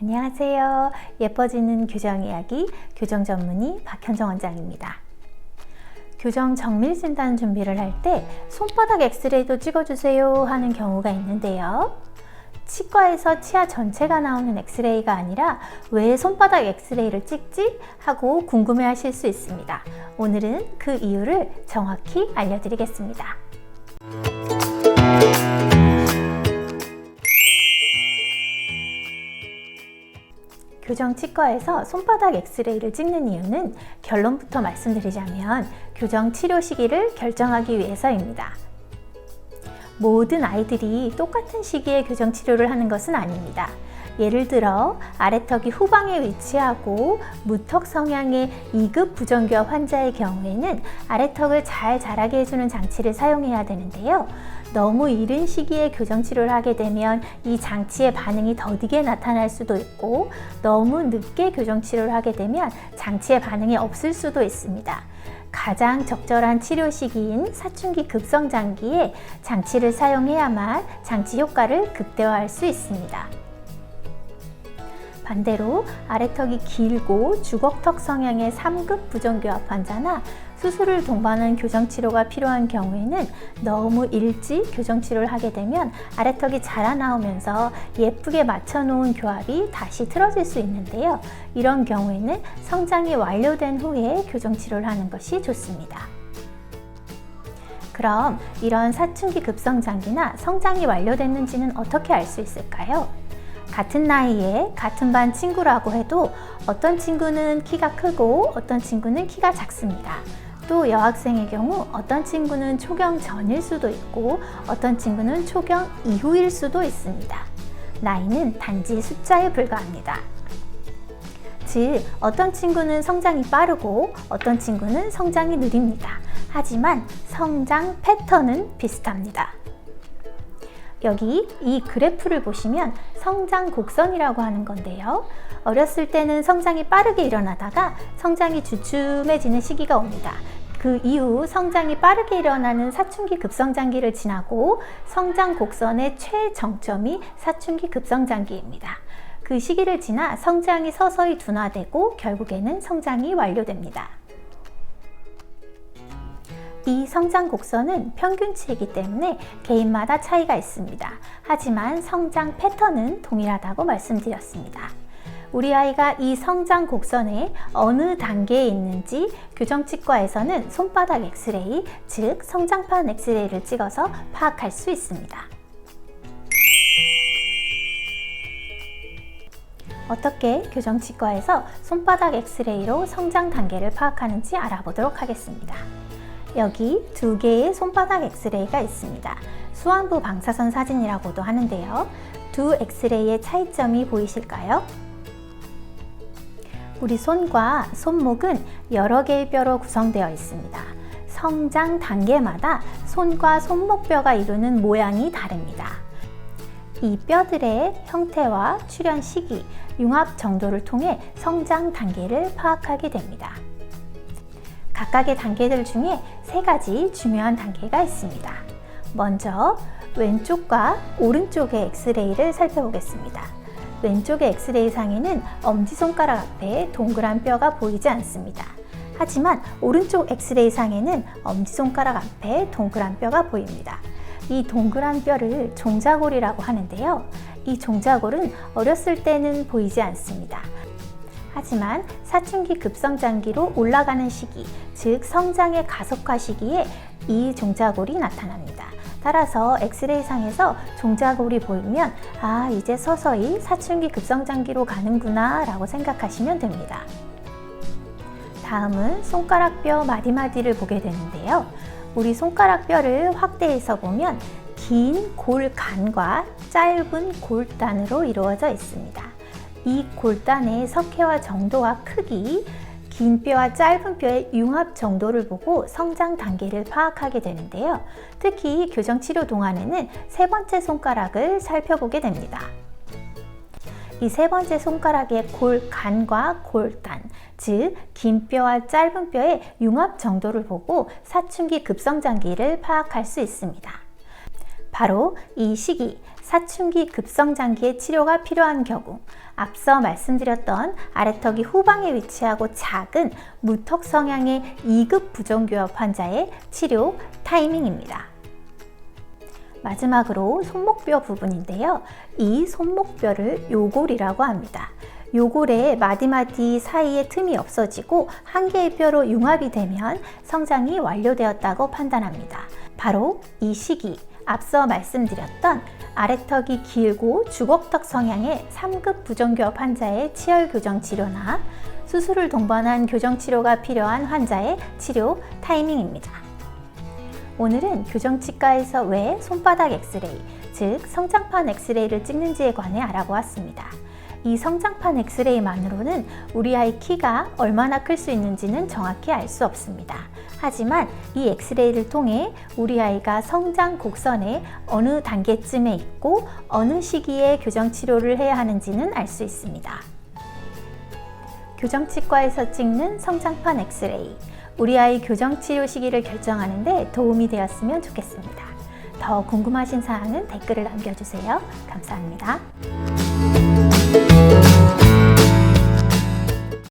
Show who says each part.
Speaker 1: 안녕하세요. 예뻐지는 교정 이야기 교정 전문의 박현정 원장입니다. 교정 정밀 진단 준비를 할 때 손바닥 엑스레이도 찍어주세요 하는 경우가 있는데요. 치과에서 치아 전체가 나오는 엑스레이가 아니라 왜 손바닥 엑스레이를 찍지? 하고 궁금해 하실 수 있습니다. 오늘은 그 이유를 정확히 알려드리겠습니다. 교정치과에서 손바닥 엑스레이를 찍는 이유는 결론부터 말씀드리자면 교정 치료 시기를 결정하기 위해서입니다. 모든 아이들이 똑같은 시기에 교정 치료를 하는 것은 아닙니다. 예를 들어 아래턱이 후방에 위치하고 무턱 성향의 2급 부정교합 환자의 경우에는 아래턱을 잘 자라게 해주는 장치를 사용해야 되는데요. 너무 이른 시기에 교정 치료를 하게 되면 이 장치의 반응이 더디게 나타날 수도 있고, 너무 늦게 교정 치료를 하게 되면 장치의 반응이 없을 수도 있습니다. 가장 적절한 치료 시기인 사춘기 급성장기에 장치를 사용해야만 장치 효과를 극대화할 수 있습니다. 반대로 아래턱이 길고 주걱턱 성향의 3급 부정교합 환자나 수술을 동반한 교정치료가 필요한 경우에는 너무 일찍 교정치료를 하게 되면 아래턱이 자라나오면서 예쁘게 맞춰놓은 교합이 다시 틀어질 수 있는데요. 이런 경우에는 성장이 완료된 후에 교정치료를 하는 것이 좋습니다. 그럼 이런 사춘기 급성장기나 성장이 완료됐는지는 어떻게 알 수 있을까요? 같은 나이에 같은 반 친구라고 해도 어떤 친구는 키가 크고 어떤 친구는 키가 작습니다. 또 여학생의 경우 어떤 친구는 초경 전일 수도 있고 어떤 친구는 초경 이후일 수도 있습니다. 나이는 단지 숫자에 불과합니다. 즉, 어떤 친구는 성장이 빠르고 어떤 친구는 성장이 느립니다. 하지만 성장 패턴은 비슷합니다. 여기 이 그래프를 보시면 성장 곡선이라고 하는 건데요. 어렸을 때는 성장이 빠르게 일어나다가 성장이 주춤해지는 시기가 옵니다. 그 이후 성장이 빠르게 일어나는 사춘기 급성장기를 지나고 성장 곡선의 최정점이 사춘기 급성장기입니다. 그 시기를 지나 성장이 서서히 둔화되고 결국에는 성장이 완료됩니다. 이 성장 곡선은 평균치이기 때문에 개인마다 차이가 있습니다. 하지만 성장 패턴은 동일하다고 말씀드렸습니다. 우리 아이가 이 성장 곡선의 어느 단계에 있는지 교정치과에서는 손바닥 엑스레이, 즉 성장판 엑스레이를 찍어서 파악할 수 있습니다. 어떻게 교정치과에서 손바닥 엑스레이로 성장 단계를 파악하는지 알아보도록 하겠습니다. 여기 두 개의 손바닥 엑스레이가 있습니다. 수완부 방사선 사진이라고도 하는데요. 두 엑스레이의 차이점이 보이실까요? 우리 손과 손목은 여러 개의 뼈로 구성되어 있습니다. 성장 단계마다 손과 손목뼈가 이루는 모양이 다릅니다. 이 뼈들의 형태와 출현 시기, 융합 정도를 통해 성장 단계를 파악하게 됩니다. 각각의 단계들 중에 세 가지 중요한 단계가 있습니다. 먼저 왼쪽과 오른쪽의 엑스레이를 살펴보겠습니다. 왼쪽의 엑스레이 상에는 엄지손가락 앞에 동그란 뼈가 보이지 않습니다. 하지만 오른쪽 엑스레이 상에는 엄지손가락 앞에 동그란 뼈가 보입니다. 이 동그란 뼈를 종자골이라고 하는데요. 이 종자골은 어렸을 때는 보이지 않습니다. 하지만 사춘기 급성장기로 올라가는 시기, 즉 성장의 가속화 시기에 이 종자골이 나타납니다. 따라서 엑스레이상에서 종자골이 보이면 이제 서서히 사춘기 급성장기로 가는구나 라고 생각하시면 됩니다. 다음은 손가락뼈 마디마디를 보게 되는데요. 우리 손가락뼈를 확대해서 보면 긴 골간과 짧은 골단으로 이루어져 있습니다. 이 골단의 석회화 정도와 크기, 긴 뼈와 짧은 뼈의 융합 정도를 보고 성장 단계를 파악하게 되는데요. 특히 교정치료 동안에는 세 번째 손가락을 살펴보게 됩니다. 이 세 번째 손가락의 골간과 골단, 즉 긴 뼈와 짧은 뼈의 융합 정도를 보고 사춘기 급성장기를 파악할 수 있습니다. 바로 이 시기 사춘기 급성장기의 치료가 필요한 경우, 앞서 말씀드렸던 아래턱이 후방에 위치하고 작은 무턱 성향의 2급 부종교합 환자의 치료 타이밍입니다. 마지막으로 손목뼈 부분인데요. 이 손목뼈를 요골이라고 합니다. 요골의 마디마디 사이에 틈이 없어지고 한 개의 뼈로 융합이 되면 성장이 완료되었다고 판단합니다. 바로 이 시기, 앞서 말씀드렸던 아래턱이 길고 주걱턱 성향의 3급 부종교합 환자의 치열 교정 치료나 수술을 동반한 교정 치료가 필요한 환자의 치료 타이밍입니다. 오늘은 교정치과에서 왜 손바닥 엑스레이, 즉 성장판 엑스레이를 찍는지에 관해 알아보았습니다. 이 성장판 엑스레이만으로는 우리 아이 키가 얼마나 클 수 있는지는 정확히 알 수 없습니다. 하지만 이 엑스레이를 통해 우리 아이가 성장 곡선의 어느 단계쯤에 있고 어느 시기에 교정 치료를 해야 하는지는 알 수 있습니다. 교정치과에서 찍는 성장판 엑스레이, 우리 아이 교정 치료 시기를 결정하는 데 도움이 되었으면 좋겠습니다. 더 궁금하신 사항은 댓글을 남겨주세요. 감사합니다.